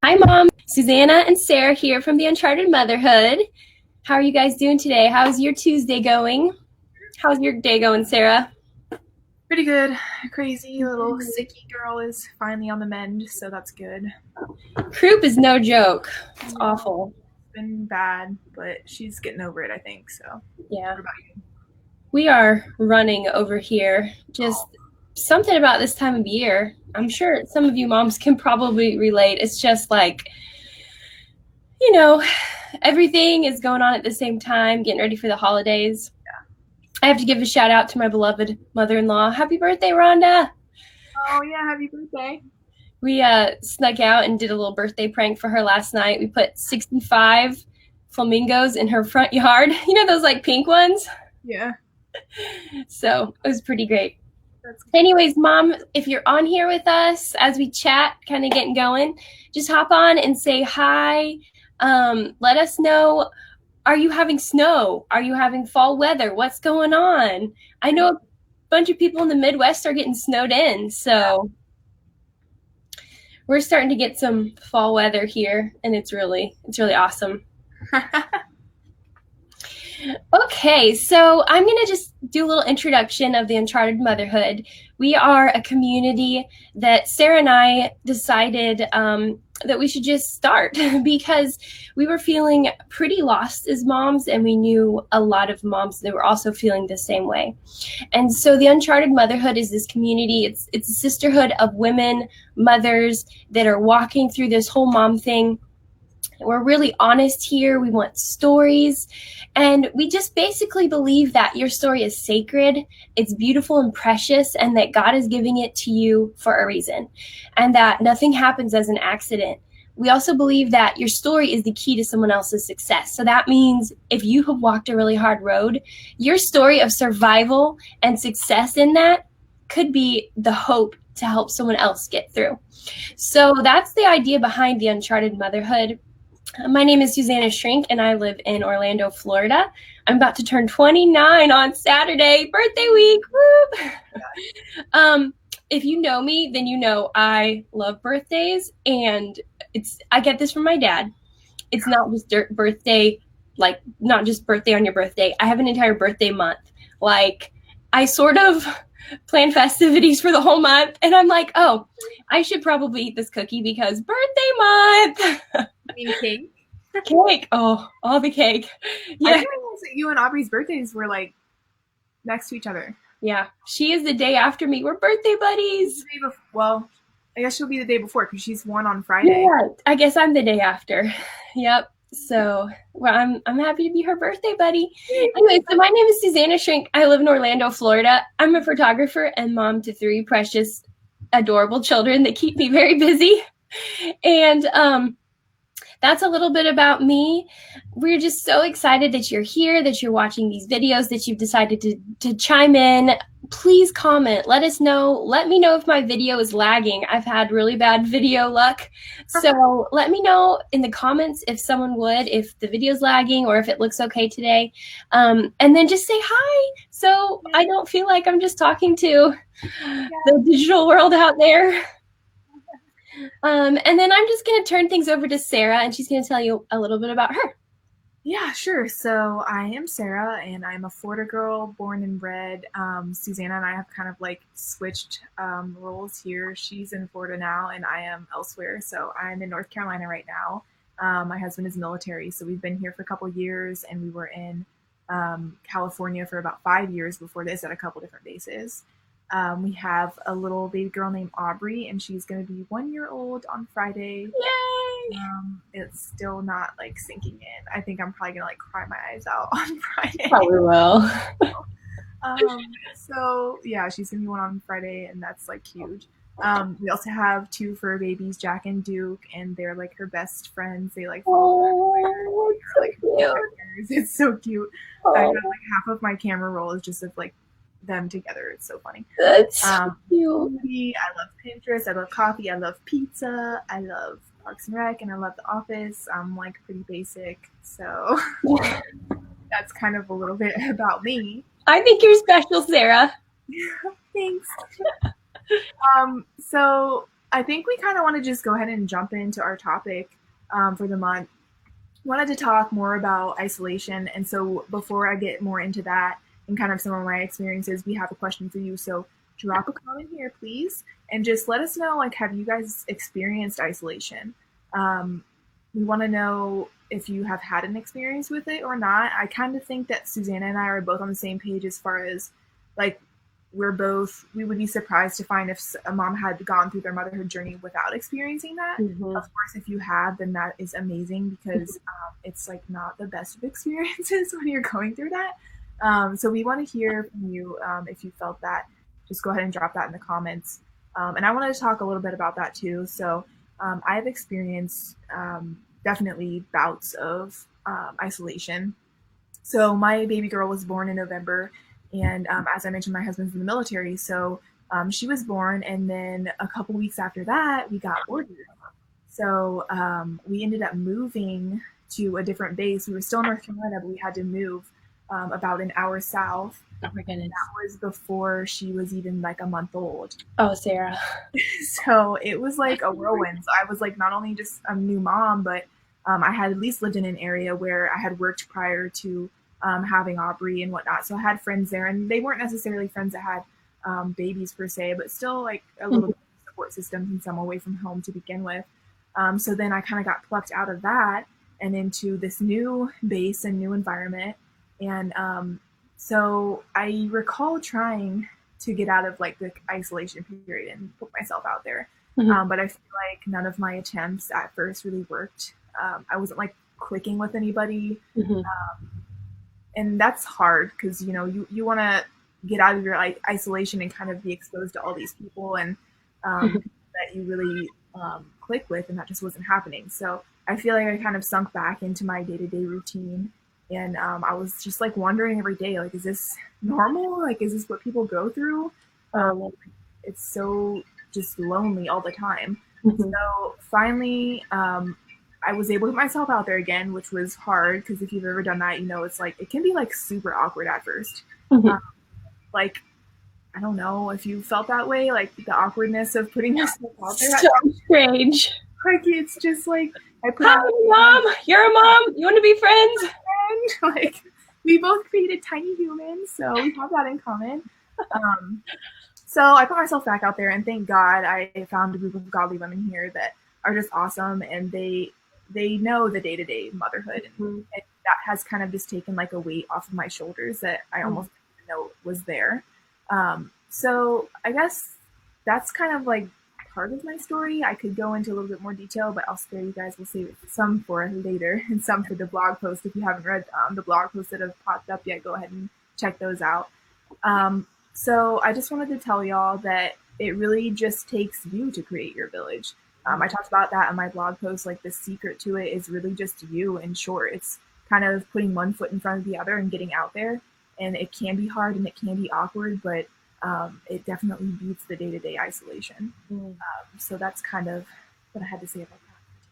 Hi, Mom. Susanna and Sarah here from the Uncharted Motherhood. How are you guys doing today? How's your Tuesday going? How's your day going, Sarah? Pretty good. Crazy little sicky girl is finally on the mend, so that's good. Croup is no joke. I It's know awful. it's been bad, but she's getting over it, I think. So, Yeah. what about you? We are running over here. Just Oh, something about this time of year. I'm sure some of you moms can probably relate. It's just like, you know, everything is going on at the same time, getting ready for the holidays. I have to give a shout out to my beloved mother-in-law. Happy birthday, Rhonda. oh yeah, happy birthday. We snuck out and did a little birthday prank for her last night. We put 65 flamingos in her front yard. You know those like pink ones? Yeah, So it was pretty great. that's cute. Anyways, Mom, if you're on here with us as we chat, kind of getting going, just hop on and say hi. Let us know, are you having snow? Are you having fall weather? What's going on? I know a bunch of people in the Midwest are getting snowed in, so we're starting to get some fall weather here, and it's really awesome. Okay, so I'm going to just do a little introduction of the Uncharted Motherhood. We are a community that Sarah and I decided that we should just start because we were feeling pretty lost as moms, and we knew a lot of moms that were also feeling the same way. And so the Uncharted Motherhood is this community. It's a sisterhood of women, mothers that are walking through this whole mom thing. We're really honest here. We want stories. And we just basically believe that your story is sacred, it's beautiful and precious, and that God is giving it to you for a reason, and that nothing happens as an accident. We also believe that your story is the key to someone else's success. So that means if you have walked a really hard road, your story of survival and success in that could be the hope to help someone else get through. So that's the idea behind the Uncharted Motherhood. My name is Susanna Shrink, and I live in Orlando, Florida. I'm about to turn 29 on Saturday, birthday week. Woo! um, if you know me, then you know I love birthdays, and I get this from my dad. It's not just birthday, like not just birthday on your birthday. I have an entire birthday month. Like I sort of plan festivities for the whole month, and I'm like, oh, I should probably eat this cookie because birthday month. I mean, cake. Cake. Oh, all the cake. I Yeah. didn't realize that you and Aubrey's birthdays were like next to each other. Yeah. She is the day after me. We're birthday buddies. Well, I guess she'll be the day before because she's one on Friday. Yeah. I guess I'm the day after. Yep. So well, I'm happy to be her birthday buddy. Anyway, so my name is Susanna Shrink. I live in Orlando, Florida. I'm a photographer and mom to 3 precious, adorable children that keep me very busy. And that's a little bit about me. We're just so excited that you're here, that you're watching these videos, that you've decided to chime in. Please comment. Let us know. Let me know if my video is lagging. I've had really bad video luck. So let me know in the comments if someone would, if the video's lagging or if it looks okay today. And then just say hi so I don't feel like I'm just talking to the digital world out there. And then I'm just going to turn things over to Sarah, and she's going to tell you a little bit about her. Yeah, sure. So I am Sarah, and I'm a Florida girl, born and bred. Susanna and I have kind of like switched roles here. She's in Florida now, and I am elsewhere. So I'm in North Carolina right now. My husband is military, so we've been here for a couple years, and we were in California for about 5 years before this at a couple different bases. We have a little baby girl named Aubrey, and she's going to be 1 year old on Friday. Yay! It's still not like sinking in. I think I'm probably gonna like cry my eyes out on Friday. Probably will. So yeah, she's gonna be one on Friday, and that's like huge. We also have 2 fur babies, Jack and Duke, and they're like her best friends. They like follow her Oh, like it's it's so cute. so I cute. got like half of my camera roll is just of like them together. It's so funny. That's so cute. Foodie, I love Pinterest. I love coffee. I love pizza. I love Parks and Rec, and I love The Office. I'm like pretty basic, so that's kind of a little bit about me. I think you're special, Sarah. Thanks. So I think we kind of want to just go ahead and jump into our topic for the month. Wanted to talk more about isolation, and so before I get more into that and kind of some of my experiences, we have a question for you. So drop a comment here, please, and just let us know, like, have you guys experienced isolation? We want to know if you have had an experience with it or not. I kind of think that Susanna and I are both on the same page as far as like we would be surprised to find if a mom had gone through their motherhood journey without experiencing that. Mm-hmm. Of course, if you have, then that is amazing because it's like not the best of experiences when you're going through that. So we want to hear from you if you felt that. Just go ahead and drop that in the comments. And I wanted to talk a little bit about that too. So I've experienced definitely bouts of isolation. So my baby girl was born in November, and as I mentioned, my husband's in the military, so she was born, and then a couple weeks after that, we got ordered. So we ended up moving to a different base. We were still in North Carolina, but we had to move about an hour south. Oh my goodness. That was before she was even like a month old. Oh, Sarah. So it was like a whirlwind. So I was like not only just a new mom, but I had at least lived in an area where I had worked prior to having Aubrey and whatnot. So I had friends there, and they weren't necessarily friends that had babies per se, but still like a little bit of support systems and some away from home to begin with. So then I kind of got plucked out of that and into this new base and new environment. And so I recall trying to get out of like the isolation period and put myself out there. But I feel like none of my attempts at first really worked. I wasn't like clicking with anybody. And that's hard because, you know, you want to get out of your like isolation and kind of be exposed to all these people and that you really click with, and that just wasn't happening. So I feel like I kind of sunk back into my day-to-day routine. And I was just like wondering every day, like, is this normal? Like, is this what people go through? It's so just lonely all the time. So finally, I was able to put myself out there again, which was hard because if you've ever done that, you know, it's like, it can be like super awkward at first. Like, I don't know if you felt that way, like the awkwardness of putting yourself out there. So strange. Like, it's just like, I put Hi, Mom. You're a mom. You want to be friends? Like, we both created tiny humans, so we have that in common. So I put myself back out there, and thank God I found a group of godly women here that are just awesome, and they know the day-to-day motherhood, and that has kind of just taken like a weight off of my shoulders that I almost didn't know was there. So I guess that's kind of like part of my story. I could go into a little bit more detail, but I'll spare you guys. We'll save some for later and some for the blog post. If you haven't read the blog posts that have popped up yet, go ahead and check those out. So I just wanted to tell y'all that it really just takes you to create your village. I talked about that in my blog post. Like, the secret to it is really just you. In short, it's kind of putting one foot in front of the other and getting out there. And it can be hard and it can be awkward, but it definitely beats the day-to-day isolation. So that's kind of what I had to say about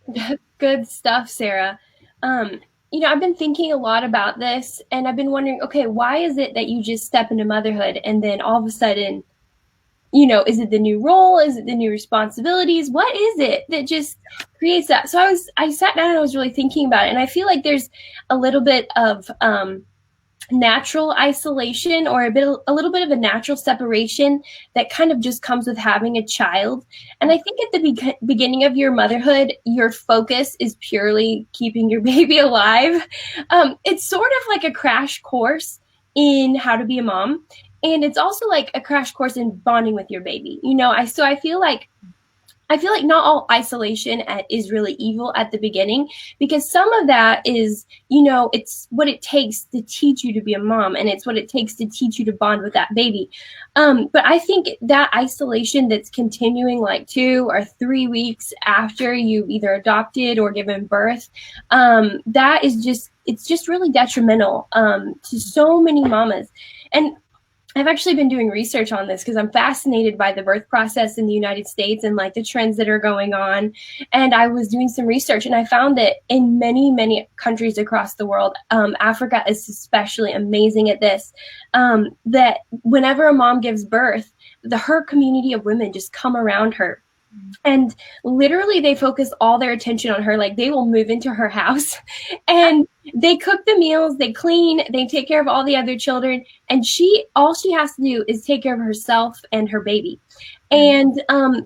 that. Good stuff, Sarah. You know, I've been thinking a lot about this, and I've been wondering, okay, why is it that you just step into motherhood and then all of a sudden, you know, is it the new role? Is it the new responsibilities? What is it that just creates that? So I sat down and I was really thinking about it, and I feel like there's a little bit of natural isolation, or a little bit of a natural separation that kind of just comes with having a child. And I think at the beginning of your motherhood, your focus is purely keeping your baby alive. It's sort of like a crash course in how to be a mom, and it's also like a crash course in bonding with your baby. You know, I feel like not all isolation is really evil at the beginning, because some of that is, you know, it's what it takes to teach you to be a mom, and it's what it takes to teach you to bond with that baby. But I think that isolation that's continuing like 2 or 3 weeks after you've either adopted or given birth, that is just really detrimental to so many mamas. And I've actually been doing research on this because I'm fascinated by the birth process in the United States and like the trends that are going on. And I was doing some research, and I found that in many, many countries across the world, Africa is especially amazing at this, that whenever a mom gives birth, her community of women just come around her And literally they focus all their attention on her. Like they will move into her house and they cook the meals, they clean, they take care of all the other children, and all she has to do is take care of herself and her baby. And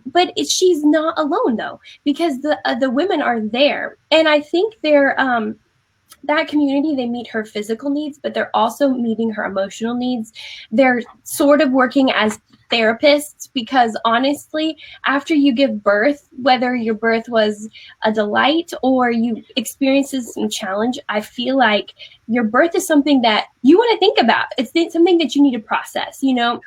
but she's not alone though, because the women are there, and I think they're that community, they meet her physical needs, but they're also meeting her emotional needs. They're sort of working as therapists, because honestly, after you give birth, whether your birth was a delight or you experiences some challenge, I feel like your birth is something that you want to think about. It's something that you need to process, you know?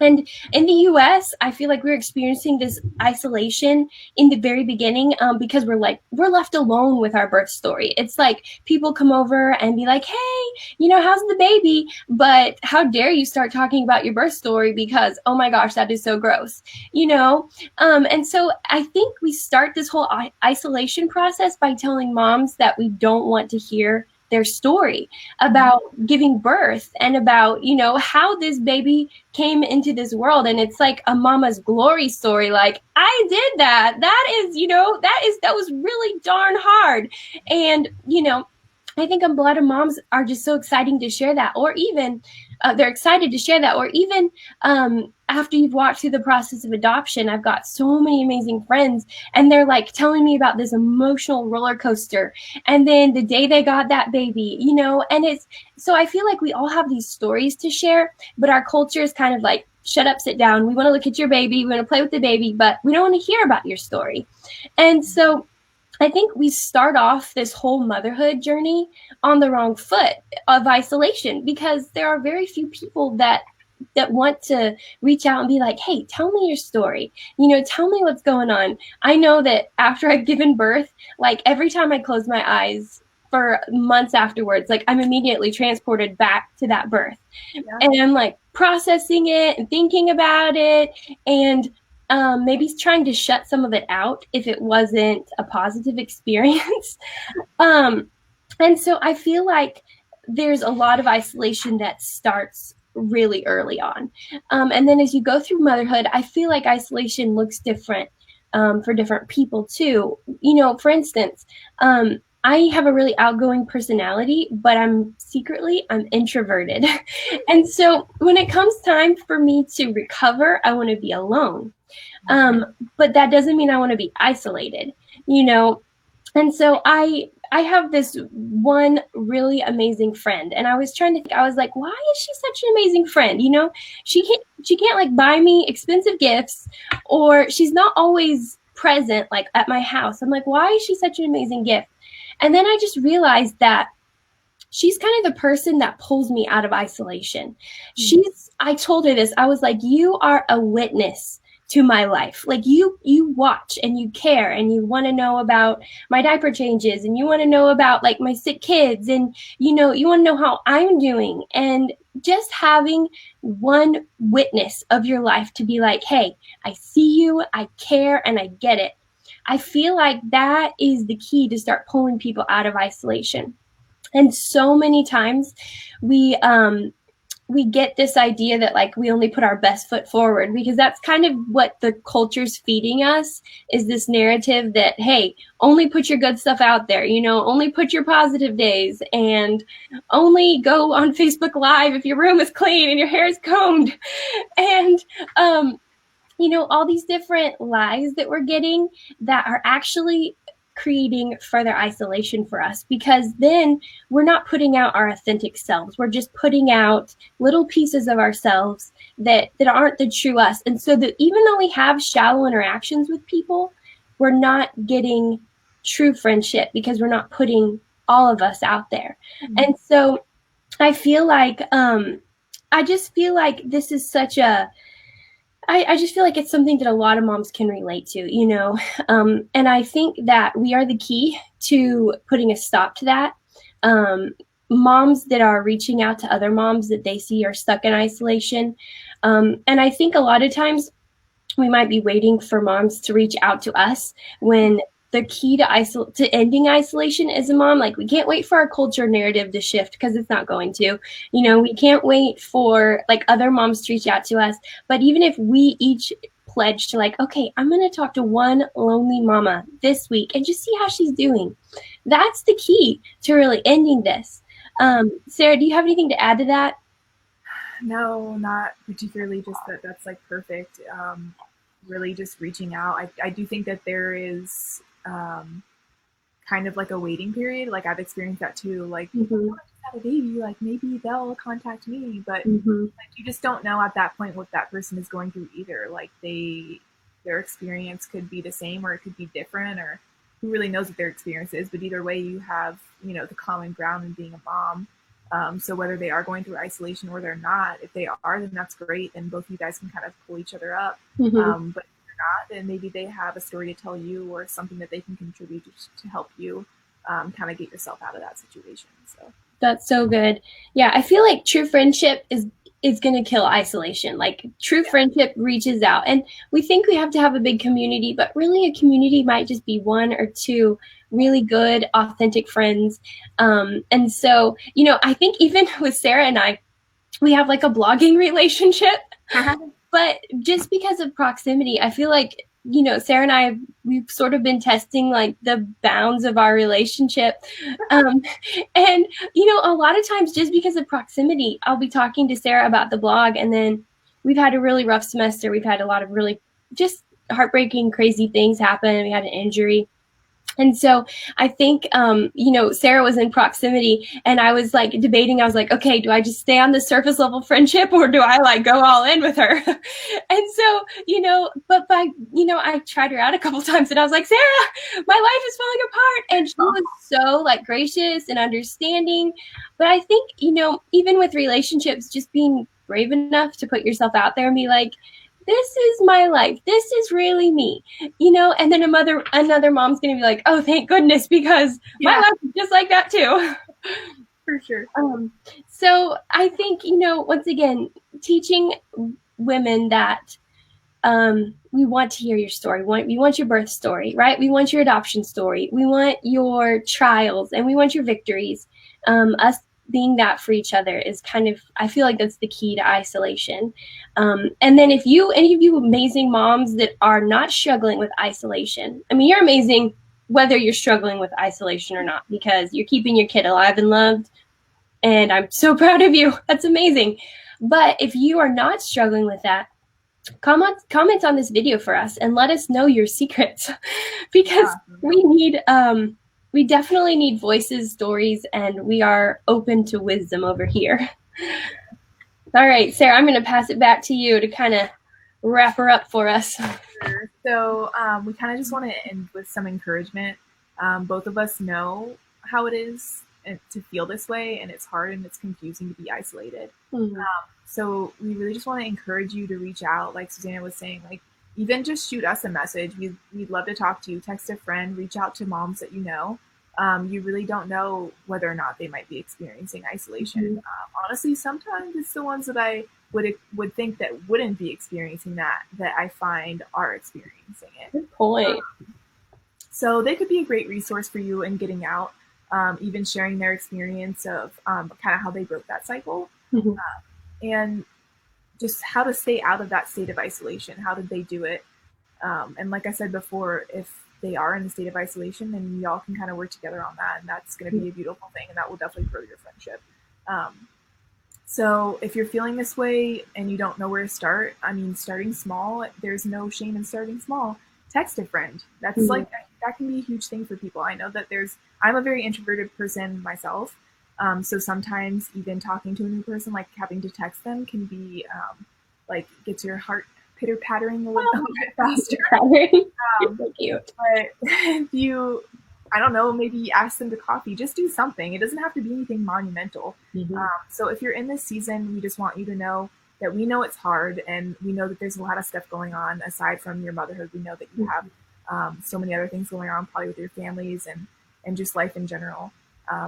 And in the US, I feel like we're experiencing this isolation in the very beginning, because we're left alone with our birth story. It's like people come over and be like, hey, you know, how's the baby? But how dare you start talking about your birth story, because, oh my gosh, that is so gross, you know? And so I think we start this whole isolation process by telling moms that we don't want to hear their story about giving birth and about, you know, how this baby came into this world. And it's like a mama's glory story. Like, I did that. That is, you know, that was really darn hard. And, you know, I think a lot of moms are just so exciting to share that, or even they're excited to share that, or even after you've walked through the process of adoption. I've got so many amazing friends, and they're like telling me about this emotional roller coaster, and then the day they got that baby, you know. And it's so I feel like we all have these stories to share, but our culture is kind of like, shut up, sit down. We want to look at your baby, we want to play with the baby, but we don't want to hear about your story. And so I think we start off this whole motherhood journey on the wrong foot of isolation, because there are very few people that want to reach out and be like, hey, tell me your story. You know, tell me what's going on. I know that after I've given birth, like every time I close my eyes for months afterwards, like I'm immediately transported back to that birth. Yeah. And I'm like processing it and thinking about it, and maybe trying to shut some of it out if it wasn't a positive experience. And so I feel like there's a lot of isolation that starts really early on. And then as you go through motherhood, I feel like isolation looks different for different people too. You know, for instance, I have a really outgoing personality, but I'm introverted. And so when it comes time for me to recover, I want to be alone. But that doesn't mean I want to be isolated, you know? And so I have this one really amazing friend, and I was trying to think, I was like, why is she such an amazing friend? You know, she can't like buy me expensive gifts, or she's not always present like at my house. I'm like, why is she such an amazing gift? And then I just realized that she's kind of the person that pulls me out of isolation. I told her this, I was like, you are a witness to my life. Like you watch and you care, and you want to know about my diaper changes, and you want to know about like my sick kids, and you know, you want to know how I'm doing. And just having one witness of your life to be like, hey, I see you, I care, and I get it. I feel like that is the key to start pulling people out of isolation. And so many times we get this idea that like we only put our best foot forward, because that's kind of what the culture's feeding us, is this narrative that, hey, only put your good stuff out there, you know, only put your positive days, and only go on Facebook Live if your room is clean and your hair is combed. And you know, all these different lies that we're getting that are actually creating further isolation for us, because then we're not putting out our authentic selves. We're just putting out little pieces of ourselves that aren't the true us. And so that even though we have shallow interactions with people, we're not getting true friendship, because we're not putting all of us out there. Mm-hmm. And so I feel like, I just feel like this is such a, I just feel like it's something that a lot of moms can relate to, you know, and I think that we are the key to putting a stop to that. Moms that are reaching out to other moms that they see are stuck in isolation. And I think a lot of times we might be waiting for moms to reach out to us, when the key to ending isolation as a mom, like we can't wait for our culture narrative to shift, because it's not going to. You know, we can't wait for like other moms to reach out to us. But even if we each pledge to like, okay, I'm going to talk to one lonely mama this week and just see how she's doing. That's the key to really ending this. Sarah, do you have anything to add to that? No, not particularly. Just that's like perfect. Really, just reaching out. I do think that there is kind of like a waiting period. Like I've experienced that too. Like, Mm-hmm. oh, I just had a baby. Like maybe they'll contact me, but Mm-hmm. like you just don't know at that point what that person is going through either. Like their experience could be the same or it could be different, or who really knows what their experience is. But either way, you have the common ground in being a mom. So whether they are going through isolation or they're not, if they are, then that's great. Then both of you guys can kind of pull each other up. Mm-hmm. But if they're not, then maybe they have a story to tell you or something that they can contribute to help you kind of get yourself out of that situation. So That's so good. Yeah, I feel like true friendship is going to kill isolation. Like true yeah, friendship reaches out. And we think we have to have a big community, but really a community might just be one or two really good, authentic friends. And so, I think even with Sarah and I, we have like a blogging relationship. But just because of proximity, I feel like, Sarah and I, we've sort of been testing like the bounds of our relationship. Um, and, a lot of times just because of proximity, I'll be talking to Sarah about the blog, and then we've had a really rough semester. We've had a lot of really just heartbreaking, crazy things happen. We had an injury. And so I think, Sarah was in proximity, and I was like debating. I was like, okay, do I just stay on the surface level friendship, or do I like go all in with her? And so, but I tried her out a couple times, and I was like, Sarah, my life is falling apart. And she was so like gracious and understanding. But I think, even with relationships, just being brave enough to put yourself out there and be like, this is my life. This is really me, and then another mom's going to be like, oh, thank goodness, because my yeah, life is just like that too. for sure. So I think, once again, teaching women that we want to hear your story. We want your birth story, right? We want your adoption story. We want your trials, and we want your victories. Us being that for each other is kind of, I feel like that's the key to isolation. And then if any of you amazing moms that are not struggling with isolation, I mean, you're amazing whether you're struggling with isolation or not, because you're keeping your kid alive and loved. And I'm so proud of you. That's amazing. But if you are not struggling with that, comment on this video for us and let us know your secrets, because Yeah, we definitely need voices, stories, and we are open to wisdom over here. All right, Sarah, I'm going to pass it back to you to kind of wrap her up for us. sure. So we kind of just want to end with some encouragement. Both of us know how it is to feel this way, and it's hard and it's confusing to be isolated. Mm-hmm. So we really just want to encourage you to reach out, like Susanna was saying, like even just shoot us a message. We'd love to talk to you. Text a friend, reach out to moms that you know. You really don't know whether or not they might be experiencing isolation. Mm-hmm. Honestly, sometimes it's the ones that I would think that wouldn't be experiencing that I find are experiencing it. Good point. So they could be a great resource for you in getting out, even sharing their experience of kind of how they broke that cycle. Mm-hmm. And just how to stay out of that state of isolation. How did they do it? And like I said before, if they are in a state of isolation, then y'all can kind of work together on that, and that's going to be a beautiful thing, and that will definitely grow your friendship. So if you're feeling this way and you don't know where to start, I mean, starting small, there's no shame in starting small. Text a friend. That's like that can be a huge thing for people. I know that I'm a very introverted person myself. So sometimes even talking to a new person, like having to text them, can be like gets your heart pitter pattering a little bit faster. So cute. But if you, I don't know, maybe ask them to coffee, just do something. It doesn't have to be anything monumental. Mm-hmm. So if you're in this season, we just want you to know that we know it's hard, and we know that there's a lot of stuff going on aside from your motherhood. We know that you have so many other things going on, probably with your families and just life in general.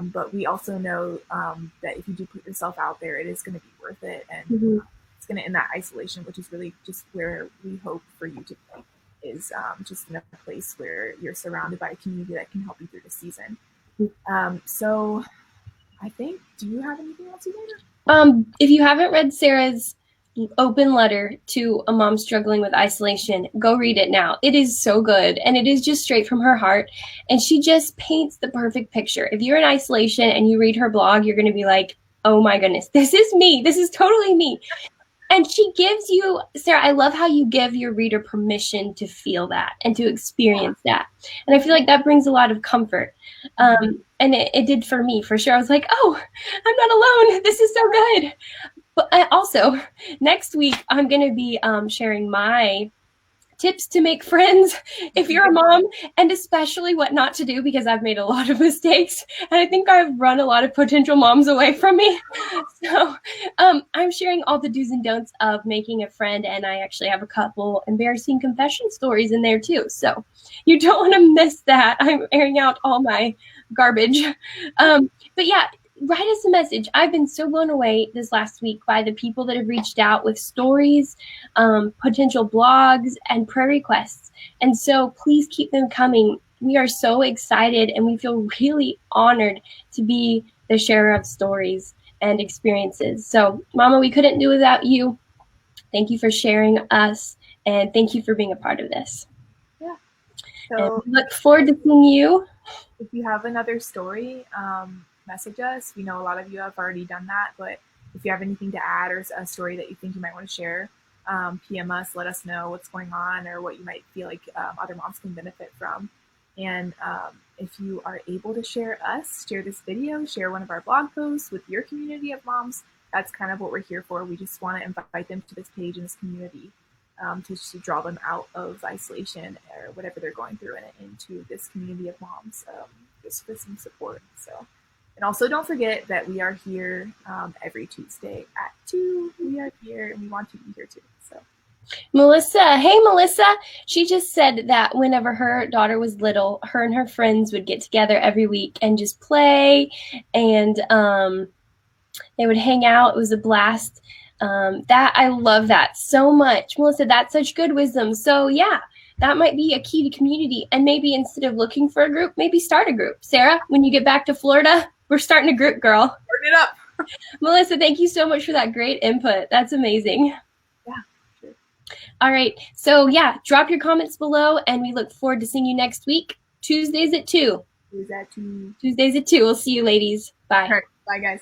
But we also know that if you do put yourself out there, it is going to be worth it, and it's going to end that isolation, which is really just where we hope for you to be, is just in a place where you're surrounded by a community that can help you through the season. So I think, do you have anything else you want to? If you haven't read Sarah's open letter to a mom struggling with isolation. Go read it now. It is so good, and it is just straight from her heart, and she just paints the perfect picture. If you're in isolation and you read her blog, you're going to be like, oh my goodness, this is me. This is totally me. And she gives you, Sarah, I love how you give your reader permission to feel that and to experience that. And I feel like that brings a lot of comfort. And it did for me, for sure. I was like, oh, I'm not alone. This is so good. But I also, next week, I'm going to be sharing my tips to make friends if you're a mom, and especially what not to do, because I've made a lot of mistakes and I think I've run a lot of potential moms away from me. So I'm sharing all the do's and don'ts of making a friend, and I actually have a couple embarrassing confession stories in there too, so you don't want to miss that. I'm airing out all my garbage. But yeah, write us a message. I've been so blown away this last week by the people that have reached out with stories, potential blogs, and prayer requests. And so please keep them coming. We are so excited, and we feel really honored to be the sharer of stories and experiences. So, Mama, we couldn't do without you. Thank you for sharing us, and thank you for being a part of this. Yeah. And So we look forward to seeing you. if you have another story, message us. We know a lot of you have already done that, but if you have anything to add or a story that you think you might want to share, PM us, let us know what's going on or what you might feel like other moms can benefit from. And if you are able to share us, share this video, share one of our blog posts with your community of moms. That's kind of what we're here for. We just want to invite them to this page and this community to draw them out of isolation or whatever they're going through and into this community of moms just for some support. So, and also don't forget that we are here every Tuesday at 2. We are here and we want you to be here too. So. Melissa, hey Melissa, she just said that whenever her daughter was little, her and her friends would get together every week and just play, and they would hang out. It was a blast. That I love that so much. Melissa, that's such good wisdom. So yeah, that might be a key to community, and maybe instead of looking for a group, maybe start a group. Sarah, when you get back to Florida, we're starting a group, girl. Turn it up. Melissa, thank you so much for that great input. That's amazing. Yeah, sure. All right. So yeah, drop your comments below, and we look forward to seeing you next week. Tuesdays at 2. Tuesdays at 2. Tuesdays at 2. We'll see you, ladies. Bye. All right. Bye, guys.